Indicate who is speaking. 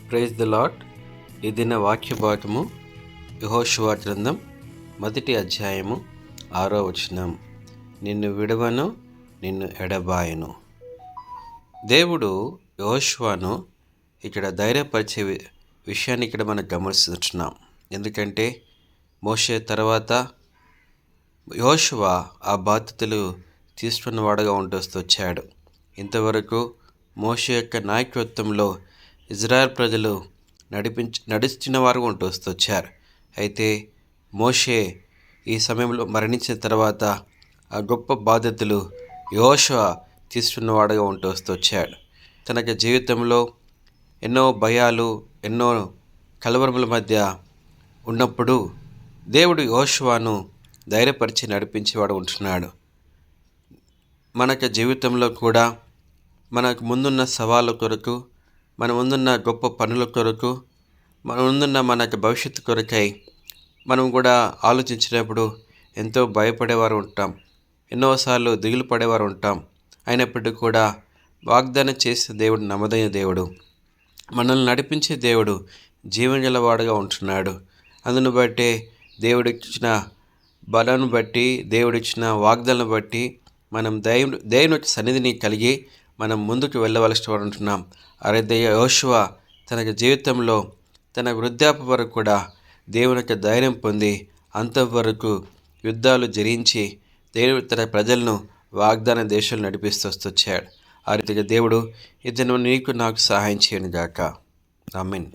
Speaker 1: Praise the lord. ఈ దిన వాక్య భాగము యెహోషువ గ్రంథం 1వ అధ్యాయము 6వ వచనం. నిన్ను విడువను, నిన్ను ఎడబాయను. దేవుడు యెహోషువను ఇక్కడ ధైర్యపరిచే విషయాన్ని ఇక్కడ మనం గమనిస్తున్నాం. ఎందుకంటే మోషే తర్వాత యెహోషువ ఆ బాధ్యతలు తీసుకున్నవాడుగా ఉంటూ వచ్చాడు. ఇంతవరకు మోషే యొక్క నాయకత్వంలో ఇజ్రాయెల్ ప్రజలు నడుస్తున్న వారు ఉంటూ వచ్చారు. అయితే మోషే ఈ సమయంలో మరణించిన తర్వాత ఆ గొప్ప బాధ్యతలు యెహోషువ తీసుకున్నవాడుగా ఉంటూ వచ్చాడు. తనకి జీవితంలో ఎన్నో భయాలు, ఎన్నో కలవరముల మధ్య ఉన్నప్పుడు దేవుడు యెహోషువను ధైర్యపరిచి నడిపించేవాడు ఉంటున్నాడు. మనకు జీవితంలో కూడా మనకు ముందున్న సవాళ్ళ కొరకు, మన ముందున్న గొప్ప పనుల కొరకు, మన ముందున్న మనకు భవిష్యత్తు కొరకై మనం కూడా ఆలోచించినప్పుడు ఎంతో భయపడేవారు ఉంటాం, ఎన్నోసార్లు దిగులు పడేవారు ఉంటాం. అయినప్పటికీ కూడా వాగ్దానం చేసే దేవుడు నమ్మదైన దేవుడు, మనల్ని నడిపించే దేవుడు జీవగలవాడుగా ఉంటున్నాడు. అందును బట్టే దేవుడిచ్చిన బలాన్ని బట్టి, దేవుడిచ్చిన వాగ్దానం బట్టి మనం దేవుని సన్నిధిని కలిగి మనం ముందుకు వెళ్ళవలసి ఉంటున్నాం. అదే యెహోషువ తన జీవితంలో తన వృద్ధాప్య వరకు కూడా దేవుని యొక్క ధైర్యం పొంది అంతవరకు యుద్ధాలు జరించి దేవుడు తన ప్రజలను వాగ్దాన దేశాలు నడిపిస్తూ వచ్చాడు. ఆ రీతిగా దేవుడు ఇతను నీకు నాకు సహాయం చేయను గాక. ఆమేన్.